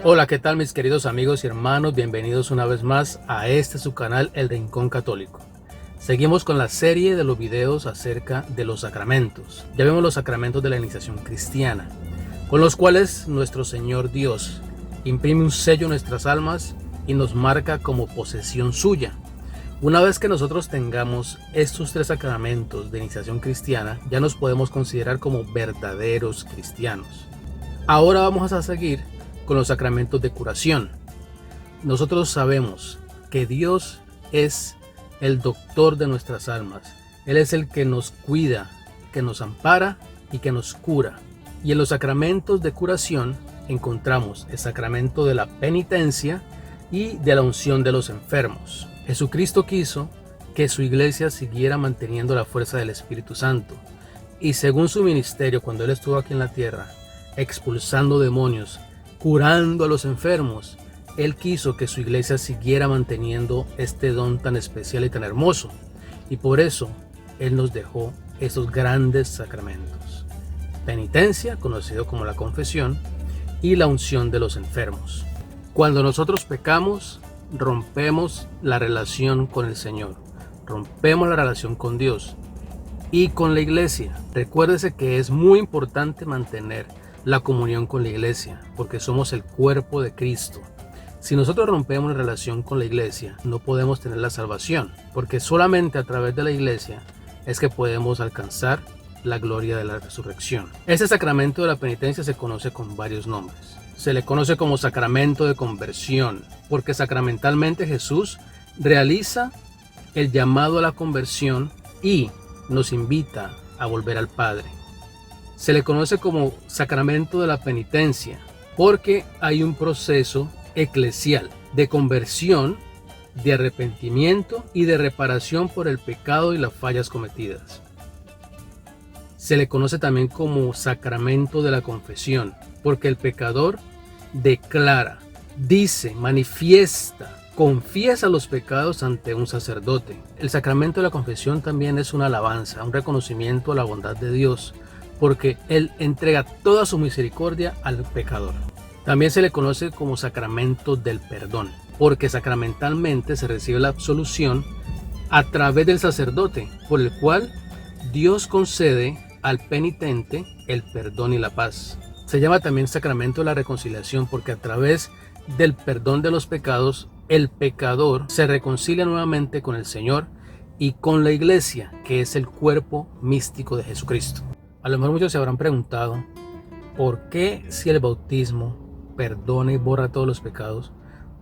Hola, ¿qué tal mis queridos amigos y hermanos? Bienvenidos una vez más a su canal El Rincón Católico. Seguimos con la serie de los videos acerca de los sacramentos. Ya vemos los sacramentos de la iniciación cristiana, con los cuales nuestro Señor Dios imprime un sello en nuestras almas y nos marca como posesión suya. Una vez que nosotros tengamos estos tres sacramentos de iniciación cristiana, ya nos podemos considerar como verdaderos cristianos. Ahora vamos a seguir con los sacramentos de curación. Nosotros sabemos que Dios es el doctor de nuestras almas. Él es el que nos cuida, que nos ampara y que nos cura. Y en los sacramentos de curación encontramos el sacramento de la penitencia y de la unción de los enfermos. Jesucristo quiso que su iglesia siguiera manteniendo la fuerza del Espíritu Santo. Y según su ministerio, cuando Él estuvo aquí en la tierra, expulsando demonios, curando a los enfermos, Él quiso que su iglesia siguiera manteniendo este don tan especial y tan hermoso. Y por eso Él nos dejó esos grandes sacramentos: penitencia, conocido como la confesión, y la unción de los enfermos. Cuando nosotros pecamos, rompemos la relación con el Señor, rompemos la relación con Dios y con la iglesia. Recuérdese que es muy importante mantener la comunión con la iglesia, porque somos el cuerpo de Cristo. Si nosotros rompemos la relación con la iglesia, no podemos tener la salvación, porque solamente a través de la iglesia es que podemos alcanzar la gloria de la resurrección. Este sacramento de la penitencia se conoce con varios nombres. Se le conoce como sacramento de conversión, porque sacramentalmente Jesús realiza el llamado a la conversión y nos invita a volver al Padre. Se le conoce como sacramento de la penitencia, porque hay un proceso eclesial de conversión, de arrepentimiento y de reparación por el pecado y las fallas cometidas. Se le conoce también como sacramento de la confesión, porque el pecador declara, dice, manifiesta, confiesa los pecados ante un sacerdote. El sacramento de la confesión también es una alabanza, un reconocimiento a la bondad de Dios, porque Él entrega toda su misericordia al pecador. También se le conoce como sacramento del perdón, porque sacramentalmente se recibe la absolución a través del sacerdote, por el cual Dios concede al penitente el perdón y la paz. Se llama también sacramento de la reconciliación, porque a través del perdón de los pecados, el pecador se reconcilia nuevamente con el Señor y con la iglesia, que es el cuerpo místico de Jesucristo. A lo mejor muchos se habrán preguntado, ¿por qué si el bautismo perdona y borra todos los pecados,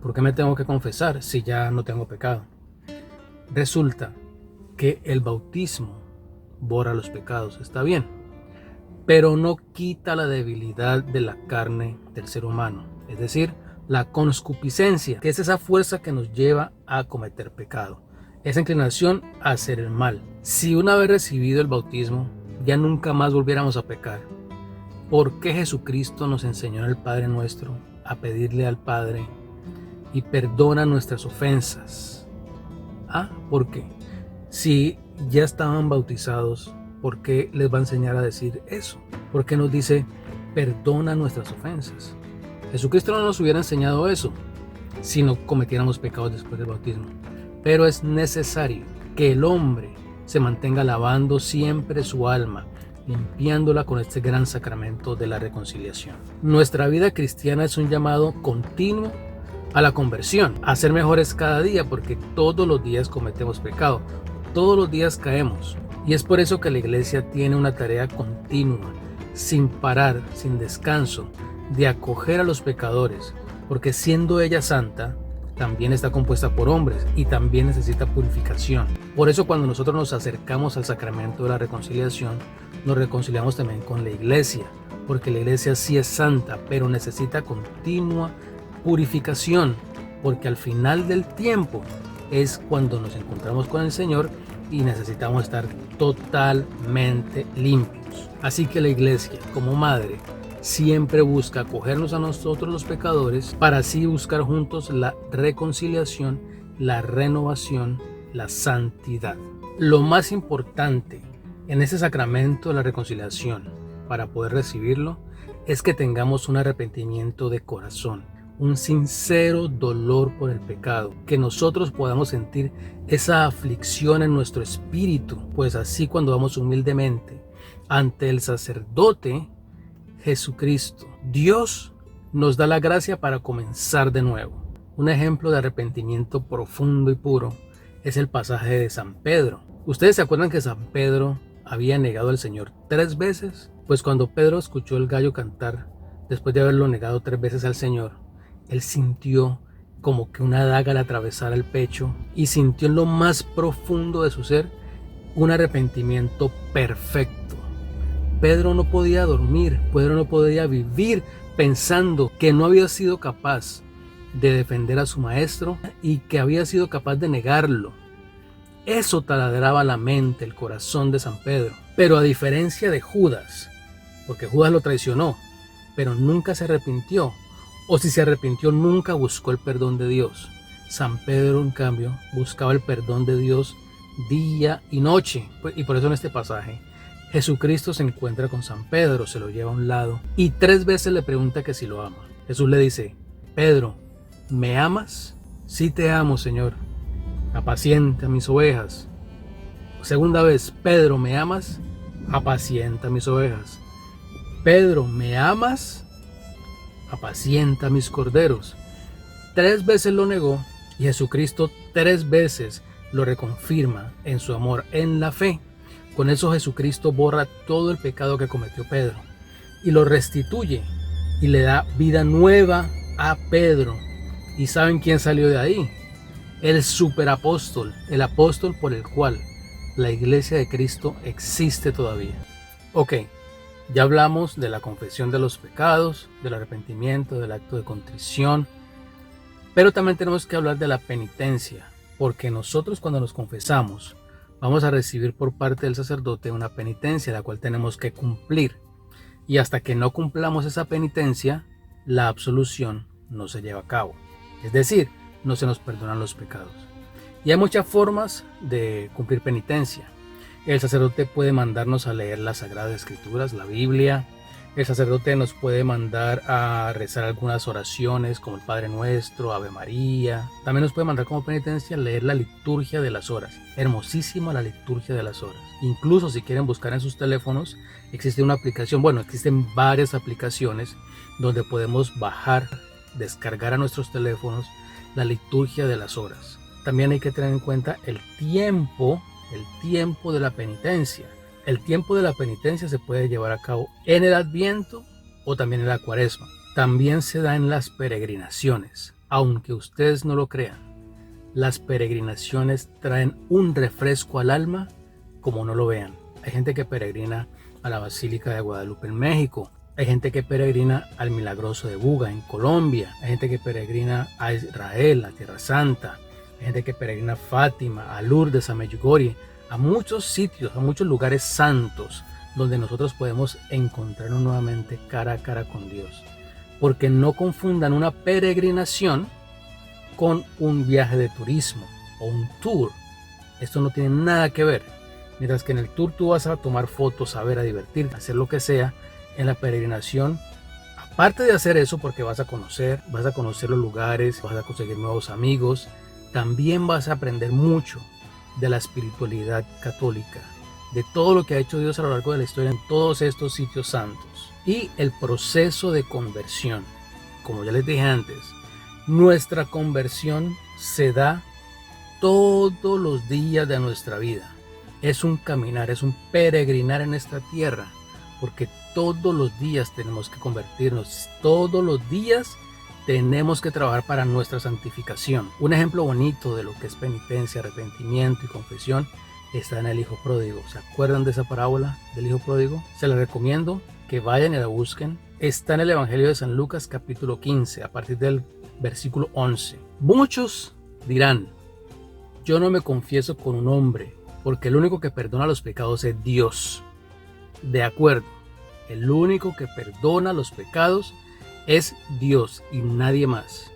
por qué me tengo que confesar si ya no tengo pecado? Resulta que el bautismo borra los pecados, está bien, pero no quita la debilidad de la carne del ser humano, es decir, la concupiscencia, que es esa fuerza que nos lleva a cometer pecado, esa inclinación a hacer el mal. Si una vez recibido el bautismo, ya nunca más volviéramos a pecar, ¿por qué Jesucristo nos enseñó en el Padre Nuestro a pedirle al Padre y perdona nuestras ofensas? ¿Por qué? Si ya estaban bautizados, ¿por qué les va a enseñar a decir eso? ¿Por qué nos dice perdona nuestras ofensas? Jesucristo no nos hubiera enseñado eso si no cometiéramos pecados después del bautismo. Pero es necesario que el hombre se mantenga lavando siempre su alma, limpiándola con este gran sacramento de la reconciliación. Nuestra vida cristiana es un llamado continuo a la conversión, a ser mejores cada día, porque todos los días cometemos pecado, todos los días caemos. Y es por eso que la iglesia tiene una tarea continua, sin parar, sin descanso, de acoger a los pecadores, porque siendo ella santa, también está compuesta por hombres y también necesita purificación. Por eso cuando nosotros nos acercamos al sacramento de la reconciliación, nos reconciliamos también con la iglesia, porque la iglesia sí es santa, pero necesita continua purificación, porque al final del tiempo es cuando nos encontramos con el Señor y necesitamos estar totalmente limpios. Así que la iglesia, como madre, siempre busca acogernos a nosotros los pecadores para así buscar juntos la reconciliación, la renovación, la santidad. Lo más importante en ese sacramento de la reconciliación para poder recibirlo es que tengamos un arrepentimiento de corazón, un sincero dolor por el pecado, que nosotros podamos sentir esa aflicción en nuestro espíritu, pues así cuando vamos humildemente ante el sacerdote Jesucristo, Dios nos da la gracia para comenzar de nuevo. Un ejemplo de arrepentimiento profundo y puro es el pasaje de San Pedro. ¿Ustedes se acuerdan que San Pedro había negado al Señor 3 veces? Pues cuando Pedro escuchó el gallo cantar, después de haberlo negado 3 veces al Señor, él sintió como que una daga le atravesara el pecho y sintió en lo más profundo de su ser un arrepentimiento perfecto. Pedro no podía dormir, Pedro no podía vivir pensando que no había sido capaz de defender a su maestro y que había sido capaz de negarlo. Eso taladraba la mente, el corazón de San Pedro. Pero a diferencia de Judas, porque Judas lo traicionó, pero nunca se arrepintió, o si se arrepintió nunca buscó el perdón de Dios. San Pedro, en cambio, buscaba el perdón de Dios día y noche. Y por eso en este pasaje Jesucristo se encuentra con San Pedro, se lo lleva a un lado y 3 veces le pregunta que si lo ama. Jesús le dice: Pedro, ¿me amas? Sí te amo, Señor. Apacienta mis ovejas. Segunda vez: Pedro, ¿me amas? Apacienta mis ovejas. Pedro, ¿me amas? Apacienta mis corderos. 3 veces lo negó y Jesucristo 3 veces lo reconfirma en su amor, en la fe. Con eso Jesucristo borra todo el pecado que cometió Pedro y lo restituye y le da vida nueva a Pedro. ¿Y saben quién salió de ahí? El superapóstol, el apóstol por el cual la iglesia de Cristo existe todavía. Ok, ya hablamos de la confesión de los pecados, del arrepentimiento, del acto de contrición, pero también tenemos que hablar de la penitencia, porque nosotros cuando nos confesamos vamos a recibir por parte del sacerdote una penitencia la cual tenemos que cumplir, y hasta que no cumplamos esa penitencia, la absolución no se lleva a cabo, es decir, no se nos perdonan los pecados. Y hay muchas formas de cumplir penitencia. El sacerdote puede mandarnos a leer las Sagradas Escrituras, la Biblia. El sacerdote nos puede mandar a rezar algunas oraciones como el Padre Nuestro, Ave María. También nos puede mandar como penitencia leer la liturgia de las horas. Hermosísima la liturgia de las horas. Incluso si quieren buscar en sus teléfonos, existe una aplicación, existen varias aplicaciones donde podemos bajar, descargar a nuestros teléfonos la liturgia de las horas. También hay que tener en cuenta el tiempo de la penitencia. El tiempo de la penitencia se puede llevar a cabo en el Adviento o también en la Cuaresma. También se da en las peregrinaciones. Aunque ustedes no lo crean, las peregrinaciones traen un refresco al alma como no lo vean. Hay gente que peregrina a la Basílica de Guadalupe en México. Hay gente que peregrina al Milagroso de Buga en Colombia. Hay gente que peregrina a Israel, a Tierra Santa. Hay gente que peregrina a Fátima, a Lourdes, a Medjugorje, a muchos sitios, a muchos lugares santos donde nosotros podemos encontrarnos nuevamente cara a cara con Dios. Porque no confundan una peregrinación con un viaje de turismo o un tour. Esto no tiene nada que ver. Mientras que en el tour tú vas a tomar fotos, a ver, a divertirte, a hacer lo que sea, en la peregrinación, aparte de hacer eso, porque vas a conocer los lugares, vas a conseguir nuevos amigos, también vas a aprender mucho de la espiritualidad católica, de todo lo que ha hecho Dios a lo largo de la historia en todos estos sitios santos. Y el proceso de conversión, como ya les dije antes, nuestra conversión se da todos los días de nuestra vida. Es un caminar, es un peregrinar en esta tierra, porque todos los días tenemos que convertirnos, todos los días tenemos que trabajar para nuestra santificación. Un ejemplo bonito de lo que es penitencia, arrepentimiento y confesión está en el Hijo Pródigo. ¿Se acuerdan de esa parábola del Hijo Pródigo? Se la recomiendo que vayan y la busquen. Está en el Evangelio de San Lucas capítulo 15, a partir del versículo 11. Muchos dirán: yo no me confieso con un hombre, porque el único que perdona los pecados es Dios. De acuerdo, el único que perdona los pecados es Dios y nadie más.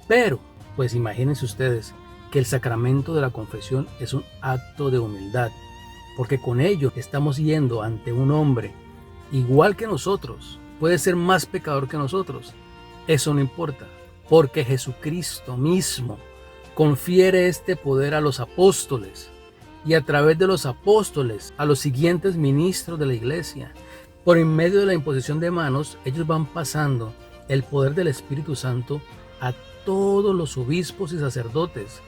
Pero, pues imagínense ustedes que el sacramento de la confesión es un acto de humildad, porque con ello estamos yendo ante un hombre igual que nosotros, puede ser más pecador que nosotros, Eso no importa, porque Jesucristo mismo confiere este poder a los apóstoles y a través de los apóstoles a los siguientes ministros de la iglesia. Por en medio de la imposición de manos, ellos van pasando el poder del Espíritu Santo a todos los obispos y sacerdotes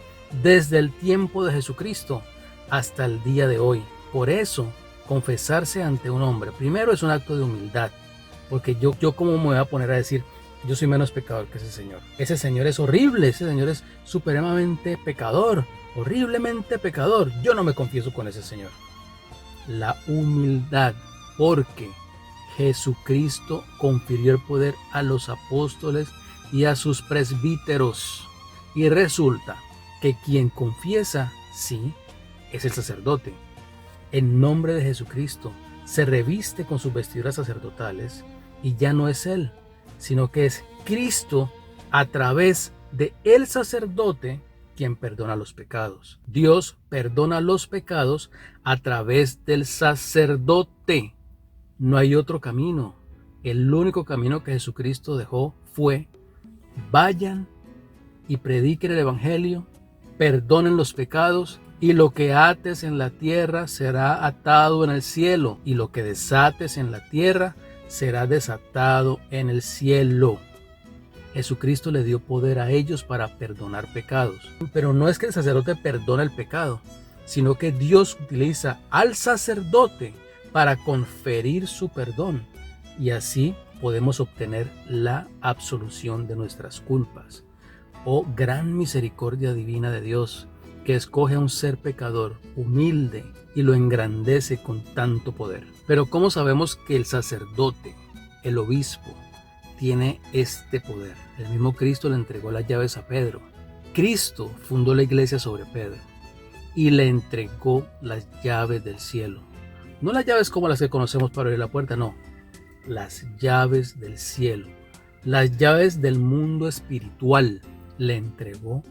desde el tiempo de Jesucristo hasta el día de hoy. Por eso, confesarse ante un hombre, primero es un acto de humildad, porque yo cómo me voy a poner a decir, yo soy menos pecador que ese señor. Ese señor es horrible, ese señor es supremamente pecador, horriblemente pecador. Yo no me confieso con ese señor. La humildad, porque Jesucristo confirió el poder a los apóstoles y a sus presbíteros. Y resulta que quien confiesa, sí, es el sacerdote. En nombre de Jesucristo se reviste con sus vestiduras sacerdotales y ya no es él, sino que es Cristo a través de el sacerdote quien perdona los pecados. Dios perdona los pecados a través del sacerdote. No hay otro camino. El único camino que Jesucristo dejó fue: vayan y prediquen el evangelio, perdonen los pecados, y lo que ates en la tierra será atado en el cielo, y lo que desates en la tierra será desatado en el cielo. Jesucristo le dio poder a ellos para perdonar pecados. Pero no es que el sacerdote perdona el pecado, sino que Dios utiliza al sacerdote para conferir su perdón, y así podemos obtener la absolución de nuestras culpas. Oh gran misericordia divina de Dios, que escoge a un ser pecador humilde y lo engrandece con tanto poder. Pero ¿cómo sabemos que el sacerdote, el obispo, tiene este poder? El mismo Cristo le entregó las llaves a Pedro. Cristo fundó la iglesia sobre Pedro y le entregó las llaves del cielo. No las llaves como las que conocemos para abrir la puerta, no. Las llaves del cielo, las llaves del mundo espiritual. Le entregó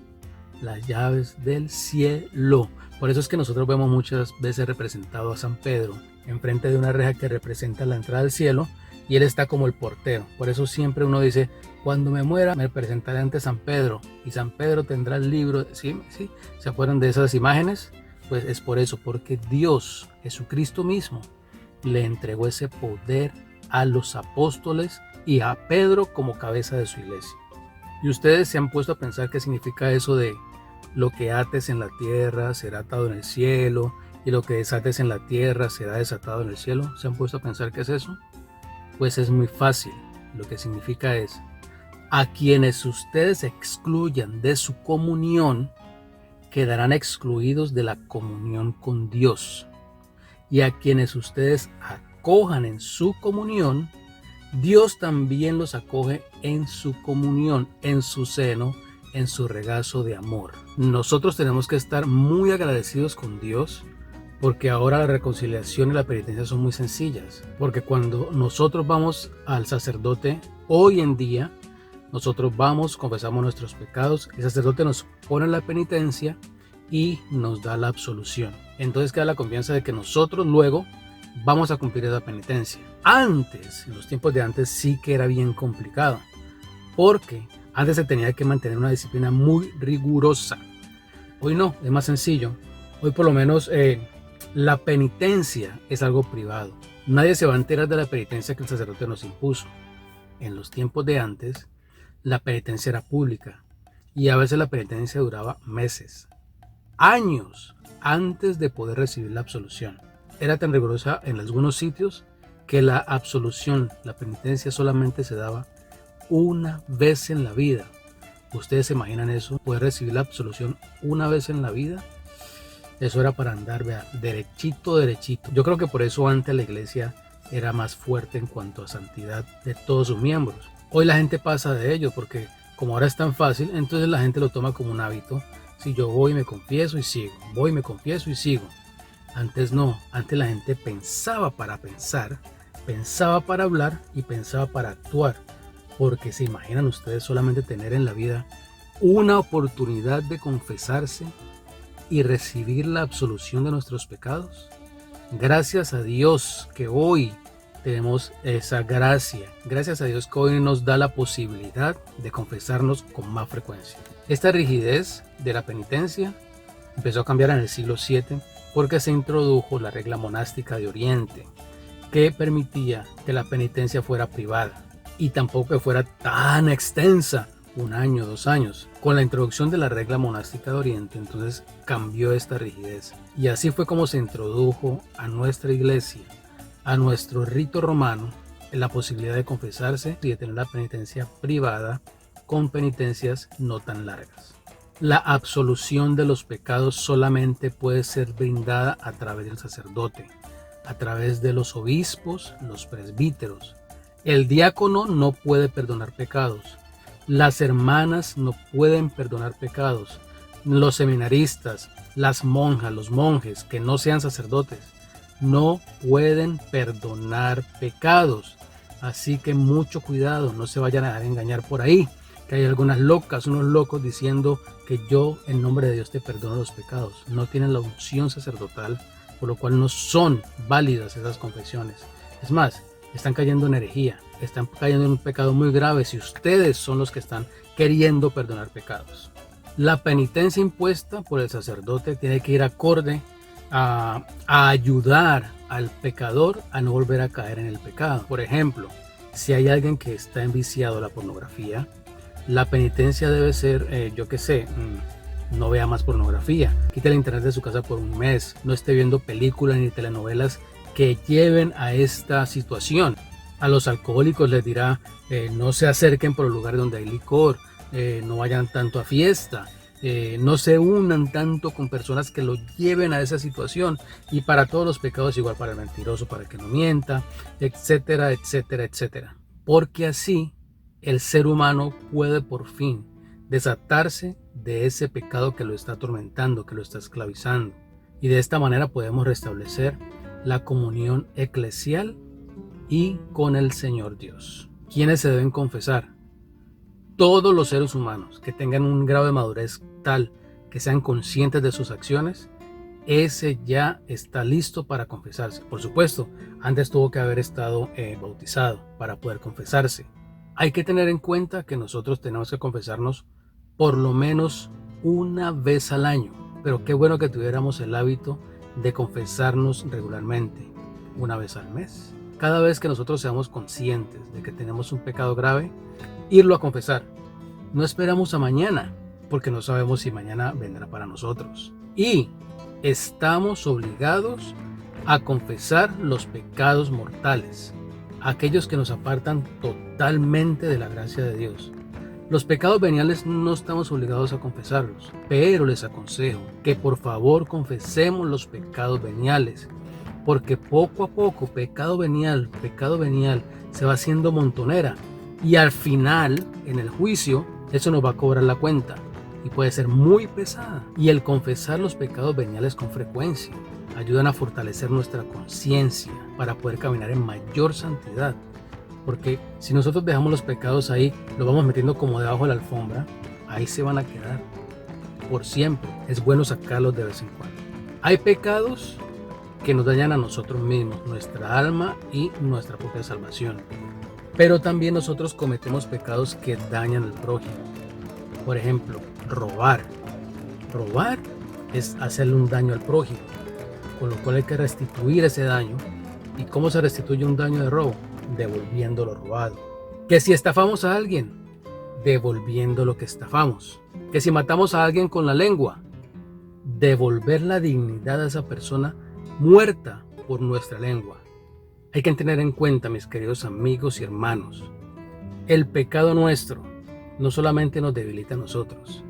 las llaves del cielo. Por eso es que nosotros vemos muchas veces representado a San Pedro enfrente de una reja que representa la entrada al cielo, y él está como el portero. Por eso siempre uno dice: cuando me muera me presentaré ante San Pedro, y San Pedro tendrá el libro. ¿Sí? ¿Se acuerdan de esas imágenes? Pues es por eso, porque Dios, Jesucristo mismo, le entregó ese poder a los apóstoles y a Pedro como cabeza de su iglesia. ¿Y ustedes se han puesto a pensar qué significa eso de lo que ates en la tierra será atado en el cielo, y lo que desates en la tierra será desatado en el cielo? ¿Se han puesto a pensar qué es eso? Pues es muy fácil. Lo que significa es: a quienes ustedes excluyan de su comunión, quedarán excluidos de la comunión con Dios. Y a quienes ustedes acojan en su comunión, Dios también los acoge en su comunión, en su seno, en su regazo de amor. Nosotros tenemos que estar muy agradecidos con Dios, porque ahora la reconciliación y la penitencia son muy sencillas. Porque cuando nosotros vamos al sacerdote, hoy en día, nosotros vamos, confesamos nuestros pecados, el sacerdote nos pone la penitencia y nos da la absolución. Entonces queda la confianza de que nosotros luego vamos a cumplir esa penitencia. Antes, en los tiempos de antes, sí que era bien complicado, porque antes se tenía que mantener una disciplina muy rigurosa. Hoy no, es más sencillo. Hoy por lo menos la penitencia es algo privado. Nadie se va a enterar de la penitencia que el sacerdote nos impuso. En los tiempos de antes, la penitencia era pública, y a veces la penitencia duraba meses, años, antes de poder recibir la absolución. Era tan rigurosa en algunos sitios que la absolución, la penitencia, solamente se daba una vez en la vida. ¿Ustedes se imaginan eso? ¿Poder recibir la absolución una vez en la vida? Eso era para andar, vea, derechito. Yo creo que por eso antes la iglesia era más fuerte en cuanto a santidad de todos sus miembros. Hoy la gente pasa de ello, porque como ahora es tan fácil, entonces la gente lo toma como un hábito. Si yo voy, me confieso y sigo, voy, me confieso y sigo. Antes no, antes la gente pensaba para pensar, pensaba para hablar y pensaba para actuar. Porque se imaginan ustedes solamente tener en la vida una oportunidad de confesarse y recibir la absolución de nuestros pecados. Gracias a Dios que hoy tenemos esa gracia. Gracias a Dios que hoy nos da la posibilidad de confesarnos con más frecuencia. Esta rigidez de la penitencia empezó a cambiar en el siglo VII porque se introdujo la regla monástica de Oriente, que permitía que la penitencia fuera privada y tampoco que fuera tan extensa, 1 año, 2 años. Con la introducción de la regla monástica de Oriente, entonces cambió esta rigidez. Y así fue como se introdujo a nuestra iglesia, a nuestro rito romano, la posibilidad de confesarse y de tener la penitencia privada con penitencias no tan largas. La absolución de los pecados solamente puede ser brindada a través del sacerdote, a través de los obispos, los presbíteros. El diácono no puede perdonar pecados. Las hermanas no pueden perdonar pecados. Los seminaristas, las monjas, los monjes que no sean sacerdotes, no pueden perdonar pecados. Así que mucho cuidado, no se vayan a dejar engañar por ahí, que hay algunas locas, unos locos diciendo que yo en nombre de Dios te perdono los pecados. No tienen la unción sacerdotal, por lo cual no son válidas esas confesiones. Es más, están cayendo en herejía, están cayendo en un pecado muy grave si ustedes son los que están queriendo perdonar pecados. La penitencia impuesta por el sacerdote tiene que ir acorde a ayudar al pecador a no volver a caer en el pecado. Por ejemplo, si hay alguien que está enviciado a la pornografía, la penitencia debe ser, no vea más pornografía, quite el internet de su casa por 1 mes, no esté viendo películas ni telenovelas que lleven a esta situación. A los alcohólicos les dirá, no se acerquen por los lugares donde hay licor, no vayan tanto a fiesta, no se unan tanto con personas que lo lleven a esa situación. Y para todos los pecados, igual para el mentiroso, para el que no mienta, etcétera, etcétera, etcétera. Porque así el ser humano puede por fin desatarse de ese pecado que lo está atormentando, que lo está esclavizando. Y de esta manera podemos restablecer la comunión eclesial y con el Señor Dios. ¿Quiénes se deben confesar? Todos los seres humanos que tengan un grado de madurez tal que sean conscientes de sus acciones, ese ya está listo para confesarse. Por supuesto, antes tuvo que haber estado bautizado para poder confesarse. Hay que tener en cuenta que nosotros tenemos que confesarnos por lo menos 1 vez al año, pero qué bueno que tuviéramos el hábito de confesarnos regularmente, 1 vez al mes. Cada vez que nosotros seamos conscientes de que tenemos un pecado grave, irlo a confesar. No esperamos a mañana, porque no sabemos si mañana vendrá para nosotros. Y estamos obligados a confesar los pecados mortales, aquellos que nos apartan totalmente de la gracia de Dios. Los pecados veniales no estamos obligados a confesarlos, pero les aconsejo que por favor confesemos los pecados veniales, porque poco a poco pecado venial se va haciendo montonera y al final, en el juicio, eso nos va a cobrar la cuenta y puede ser muy pesada. Y el confesar los pecados veniales con frecuencia ayudan a fortalecer nuestra conciencia para poder caminar en mayor santidad. Porque si nosotros dejamos los pecados ahí, los vamos metiendo como debajo de la alfombra, ahí se van a quedar por siempre. Es bueno sacarlos de vez en cuando. Hay pecados que nos dañan a nosotros mismos, nuestra alma y nuestra propia salvación. Pero también nosotros cometemos pecados que dañan al prójimo. Por ejemplo, robar. Robar es hacerle un daño al prójimo, con lo cual hay que restituir ese daño. ¿Y cómo se restituye un daño de robo? Devolviendo lo robado. Que si estafamos a alguien, devolviendo lo que estafamos. Que si matamos a alguien con la lengua, devolver la dignidad a esa persona muerta por nuestra lengua. Hay que tener en cuenta, mis queridos amigos y hermanos, el pecado nuestro no solamente nos debilita a nosotros,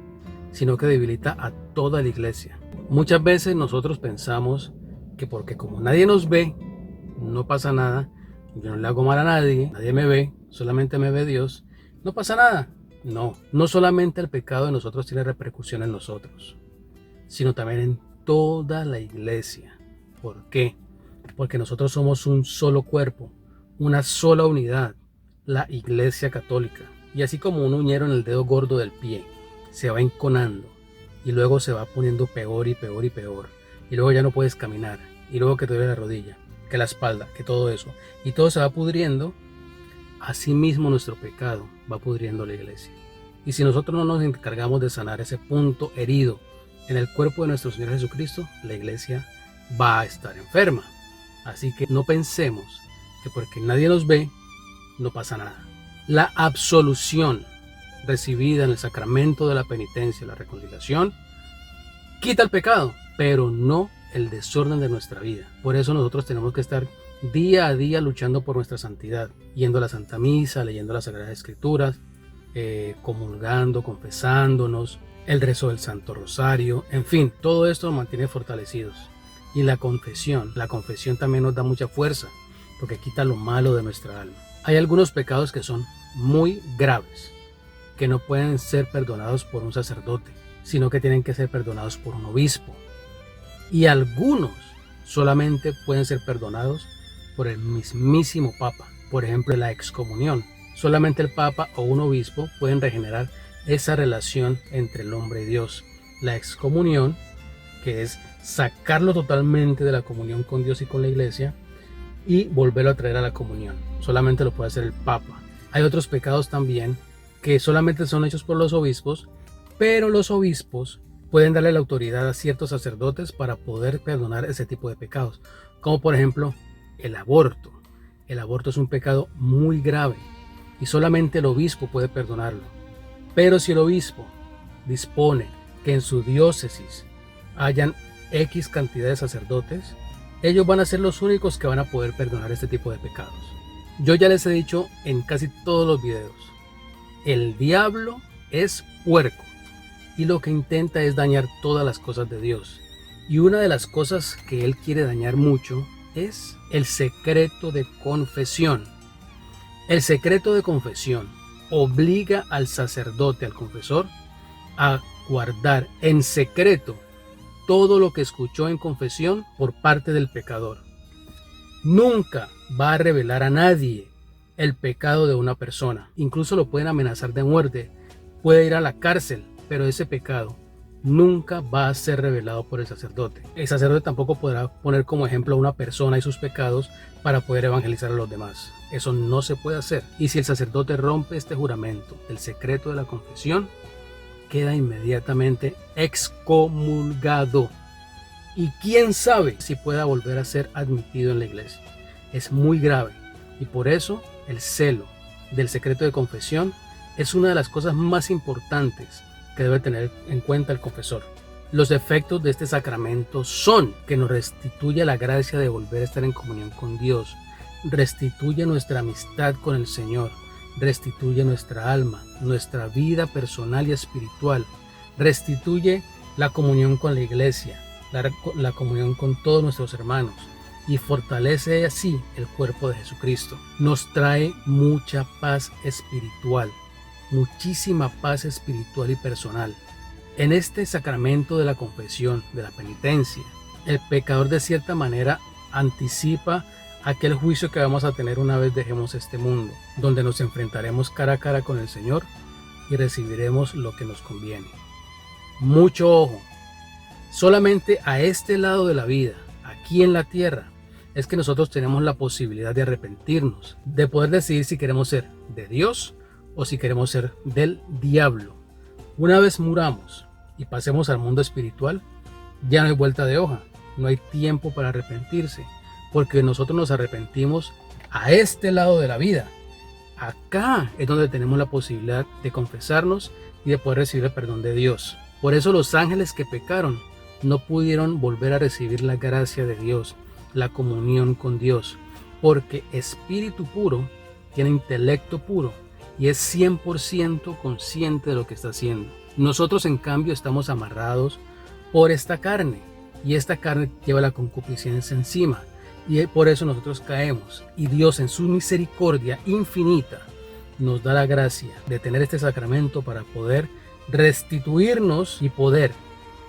sino que debilita a toda la iglesia. Muchas veces nosotros pensamos que porque como nadie nos ve, no pasa nada, yo no le hago mal a nadie, nadie me ve, solamente me ve Dios, no pasa nada. No, no solamente el pecado de nosotros tiene repercusión en nosotros, sino también en toda la iglesia. ¿Por qué? Porque nosotros somos un solo cuerpo, una sola unidad, la Iglesia Católica. Y así como un uñero en el dedo gordo del pie se va enconando y luego se va poniendo peor y peor y peor, y luego ya no puedes caminar, y luego que te duele la rodilla, que la espalda, que todo eso. Y todo se va pudriendo. Asimismo nuestro pecado va pudriendo la iglesia. Y si nosotros no nos encargamos de sanar ese punto herido en el cuerpo de nuestro Señor Jesucristo, la iglesia va a estar enferma. Así que no pensemos que porque nadie nos ve, no pasa nada. La absolución recibida en el sacramento de la penitencia y la reconciliación quita el pecado, pero no el desorden de nuestra vida. Por eso nosotros tenemos que estar día a día luchando por nuestra santidad, yendo a la Santa Misa, leyendo las Sagradas Escrituras, comulgando, confesándonos, el rezo del Santo Rosario, en fin, todo esto nos mantiene fortalecidos. Y la confesión también nos da mucha fuerza, porque quita lo malo de nuestra alma. Hay algunos pecados que son muy graves, que no pueden ser perdonados por un sacerdote, sino que tienen que ser perdonados por un obispo. Y algunos solamente pueden ser perdonados por el mismísimo Papa. Por ejemplo, la excomunión. Solamente el Papa o un obispo pueden regenerar esa relación entre el hombre y Dios. La excomunión, que es sacarlo totalmente de la comunión con Dios y con la iglesia y volverlo a traer a la comunión. Solamente lo puede hacer el Papa. Hay otros pecados también que solamente son hechos por los obispos, pero los obispos pueden darle la autoridad a ciertos sacerdotes para poder perdonar ese tipo de pecados, como por ejemplo el aborto. El aborto es un pecado muy grave y solamente el obispo puede perdonarlo. Pero si el obispo dispone que en su diócesis hayan X cantidad de sacerdotes, ellos van a ser los únicos que van a poder perdonar este tipo de pecados. Yo ya les he dicho en casi todos los videos, el diablo es puerco y lo que intenta es dañar todas las cosas de Dios. Y una de las cosas que él quiere dañar mucho es el secreto de confesión. El secreto de confesión obliga al sacerdote, al confesor, a guardar en secreto todo lo que escuchó en confesión por parte del pecador. Nunca va a revelar a nadie el pecado de una persona. Incluso lo pueden amenazar de muerte, puede ir a la cárcel, pero ese pecado nunca va a ser revelado por el sacerdote. El sacerdote tampoco podrá poner como ejemplo a una persona y sus pecados para poder evangelizar a los demás. Eso no se puede hacer. Y si el sacerdote rompe este juramento, el secreto de la confesión, queda inmediatamente excomulgado. Y quién sabe si pueda volver a ser admitido en la iglesia. Es muy grave. Y por eso el celo del secreto de confesión es una de las cosas más importantes que debe tener en cuenta el confesor. Los efectos de este sacramento son que nos restituye la gracia de volver a estar en comunión con Dios, restituye nuestra amistad con el Señor, restituye nuestra alma, nuestra vida personal y espiritual, restituye la comunión con la iglesia, la comunión con todos nuestros hermanos y fortalece así el cuerpo de Jesucristo. Nos trae mucha paz espiritual, muchísima paz espiritual y personal. En este sacramento de la confesión, de la penitencia, el pecador de cierta manera anticipa aquel juicio que vamos a tener una vez dejemos este mundo, donde nos enfrentaremos cara a cara con el Señor y recibiremos lo que nos conviene. Mucho ojo, solamente a este lado de la vida, aquí en la tierra, es que nosotros tenemos la posibilidad de arrepentirnos, de poder decidir si queremos ser de Dios o si queremos ser del diablo. Una vez muramos y pasemos al mundo espiritual, ya no hay vuelta de hoja, no hay tiempo para arrepentirse, porque nosotros nos arrepentimos a este lado de la vida. Acá es donde tenemos la posibilidad de confesarnos y de poder recibir el perdón de Dios. Por eso los ángeles que pecaron no pudieron volver a recibir la gracia de Dios, la comunión con Dios, porque espíritu puro tiene intelecto puro y es 100% consciente de lo que está haciendo. Nosotros en cambio estamos amarrados por esta carne y esta carne lleva la concupiscencia encima y por eso nosotros caemos, y Dios en su misericordia infinita nos da la gracia de tener este sacramento para poder restituirnos y poder,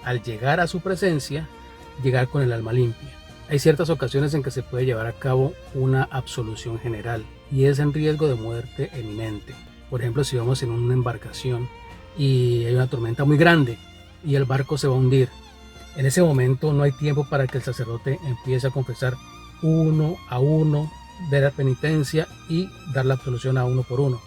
al llegar a su presencia, llegar con el alma limpia. Hay ciertas ocasiones en que se puede llevar a cabo una absolución general y es en riesgo de muerte eminente. Por ejemplo, si vamos en una embarcación y hay una tormenta muy grande y el barco se va a hundir, en ese momento no hay tiempo para que el sacerdote empiece a confesar uno a uno de la penitencia y dar la absolución a uno por uno.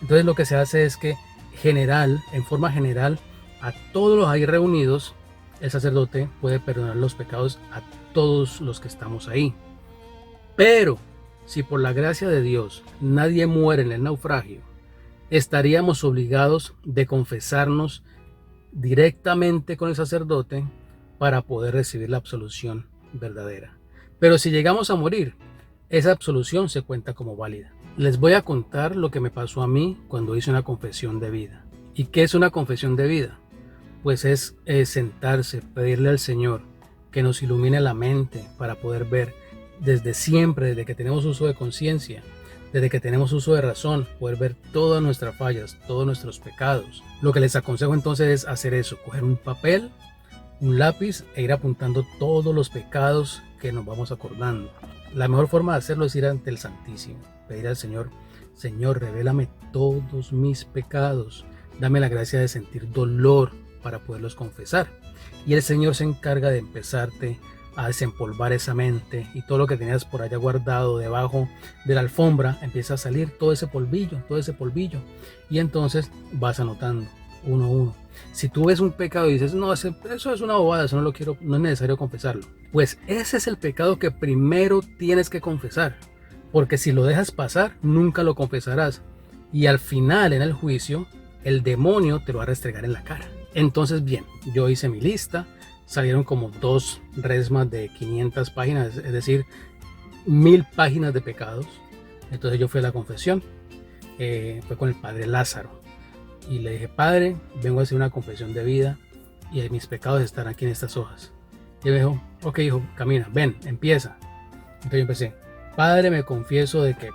Entonces lo que se hace es que en forma general, a todos los ahí reunidos, el sacerdote puede perdonar los pecados a todos los que estamos ahí. Pero si por la gracia de Dios nadie muere en el naufragio, estaríamos obligados de confesarnos directamente con el sacerdote para poder recibir la absolución verdadera. Pero si llegamos a morir, esa absolución se cuenta como válida. Les voy a contar lo que me pasó a mí cuando hice una confesión de vida. ¿Y qué es una confesión de vida? Pues es sentarse, pedirle al Señor que nos ilumine la mente para poder ver desde siempre, desde que tenemos uso de conciencia, desde que tenemos uso de razón, poder ver todas nuestras fallas, todos nuestros pecados. Lo que les aconsejo entonces es hacer eso, coger un papel, un lápiz e ir apuntando todos los pecados que nos vamos acordando. La mejor forma de hacerlo es ir ante el Santísimo, pedir al Señor: Señor, revélame todos mis pecados, dame la gracia de sentir dolor para poderlos confesar. Y el Señor se encarga de empezarte a desempolvar esa mente, y todo lo que tenías por allá guardado debajo de la alfombra empieza a salir todo ese polvillo, y entonces vas anotando uno a uno. Si tú ves un pecado y dices: no, eso es una bobada, eso no lo quiero, no es necesario confesarlo, pues ese es el pecado que primero tienes que confesar, porque si lo dejas pasar nunca lo confesarás, y al final, en el juicio, el demonio te lo va a restregar en la cara. Entonces, bien, yo hice mi lista, salieron como 2 resmas de 500 páginas, es decir, 1000 páginas de pecados. Entonces yo fui a la confesión, fue con el padre Lázaro, y le dije: Padre, vengo a hacer una confesión de vida y mis pecados están aquí en estas hojas. Y me dijo: ok, hijo, camina, ven, empieza. Entonces yo empecé: Padre, me confieso de que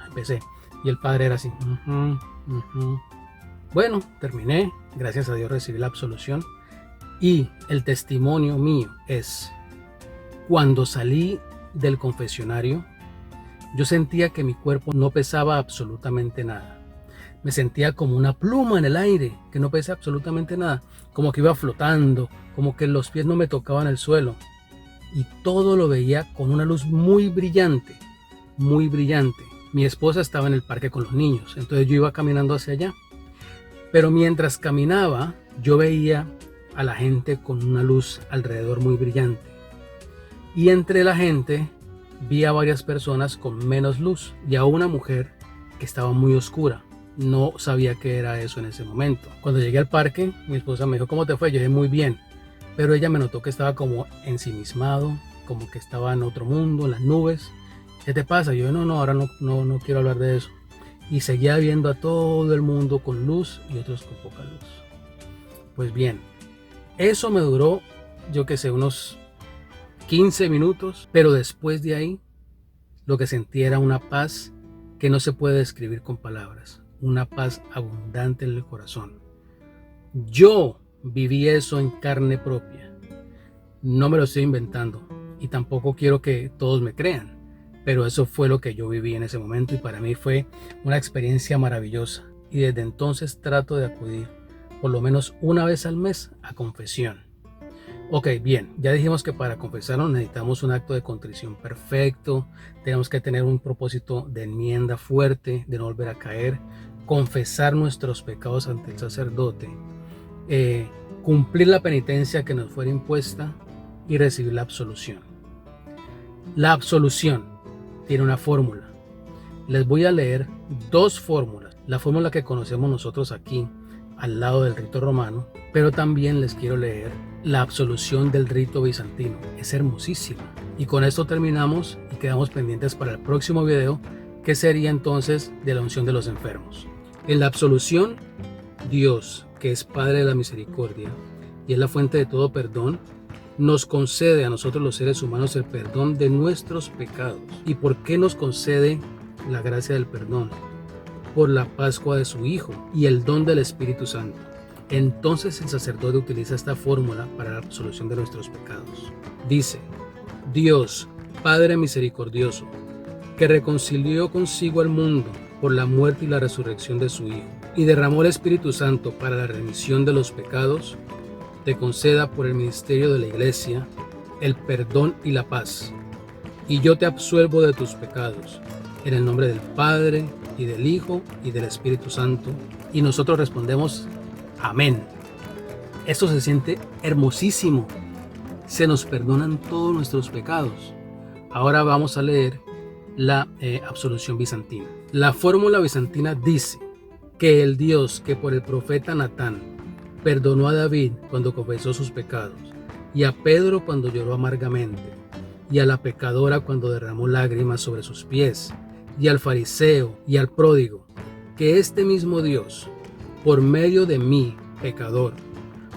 empecé. Y el padre era así. Bueno, terminé, gracias a Dios recibí la absolución. Y el testimonio mío es: cuando salí del confesionario, yo sentía que mi cuerpo no pesaba absolutamente nada. Me sentía como una pluma en el aire, que no pesa absolutamente nada, como que iba flotando, como que los pies no me tocaban el suelo, y todo lo veía con una luz muy brillante, muy brillante. Mi esposa estaba en el parque con los niños, entonces yo iba caminando hacia allá, pero mientras caminaba yo veía a la gente con una luz alrededor muy brillante, y entre la gente vi a varias personas con menos luz y a una mujer que estaba muy oscura. No sabía qué era eso en ese momento. Cuando llegué al parque, mi esposa me dijo: ¿cómo te fue? Yo dije: muy bien, pero ella me notó que estaba como ensimismado, como que estaba en otro mundo, en las nubes. ¿Qué te pasa? Yo: no, ahora no quiero hablar de eso. Y seguía viendo a todo el mundo con luz y otros con poca luz. Pues bien, eso me duró, yo que sé, unos 15 minutos, pero después de ahí lo que sentí era una paz que no se puede describir con palabras, una paz abundante en el corazón. Yo viví eso en carne propia, no me lo estoy inventando y tampoco quiero que todos me crean, pero eso fue lo que yo viví en ese momento y para mí fue una experiencia maravillosa, y desde entonces trato de acudir por lo menos una vez al mes a confesión. Ok, bien, ya dijimos que para confesarnos necesitamos un acto de contrición perfecto, tenemos que tener un propósito de enmienda fuerte, de no volver a caer, confesar nuestros pecados ante el sacerdote, cumplir la penitencia que nos fuera impuesta y recibir la absolución. La absolución tiene una fórmula. Les voy a leer 2 fórmulas. La fórmula que conocemos nosotros aquí, al lado del rito romano, pero también les quiero leer la absolución del rito bizantino. Es hermosísima. Y con esto terminamos y quedamos pendientes para el próximo video, que sería entonces de la unción de los enfermos. En la absolución, Dios, que es Padre de la misericordia y es la fuente de todo perdón, nos concede a nosotros los seres humanos el perdón de nuestros pecados. ¿Y por qué nos concede la gracia del perdón? Por la Pascua de su Hijo y el don del Espíritu Santo. Entonces el sacerdote utiliza esta fórmula para la absolución de nuestros pecados. Dice: Dios, Padre misericordioso, que reconcilió consigo al mundo por la muerte y la resurrección de su Hijo, y derramó el Espíritu Santo para la remisión de los pecados, te conceda por el ministerio de la Iglesia el perdón y la paz. Y yo te absuelvo de tus pecados. En el nombre del Padre, y del Hijo, y del Espíritu Santo. Y nosotros respondemos, amén. Esto se siente hermosísimo. Se nos perdonan todos nuestros pecados. Ahora vamos a leer la absolución bizantina. La fórmula bizantina dice que el Dios que por el profeta Natán perdonó a David cuando confesó sus pecados, y a Pedro cuando lloró amargamente, y a la pecadora cuando derramó lágrimas sobre sus pies, y al fariseo y al pródigo, que este mismo Dios, por medio de mí, pecador,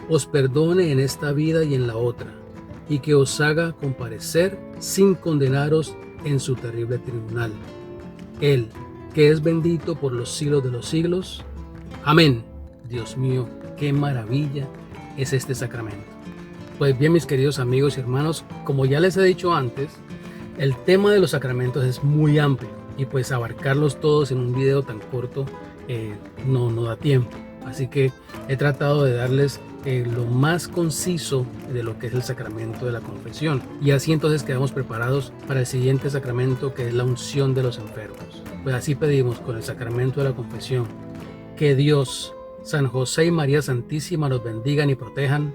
os perdone en esta vida y en la otra, y que os haga comparecer sin condenaros en su terrible tribunal. Él, que es bendito por los siglos de los siglos. Amén. Dios mío, qué maravilla es este sacramento. Pues bien, mis queridos amigos y hermanos, como ya les he dicho antes, el tema de los sacramentos es muy amplio y pues abarcarlos todos en un video tan corto no da tiempo. Así que he tratado de darles lo más conciso de lo que es el sacramento de la confesión. Y así entonces quedamos preparados para el siguiente sacramento, que es la unción de los enfermos. Pues así pedimos con el sacramento de la confesión que Dios, San José y María Santísima nos bendigan y protejan.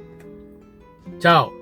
Chao.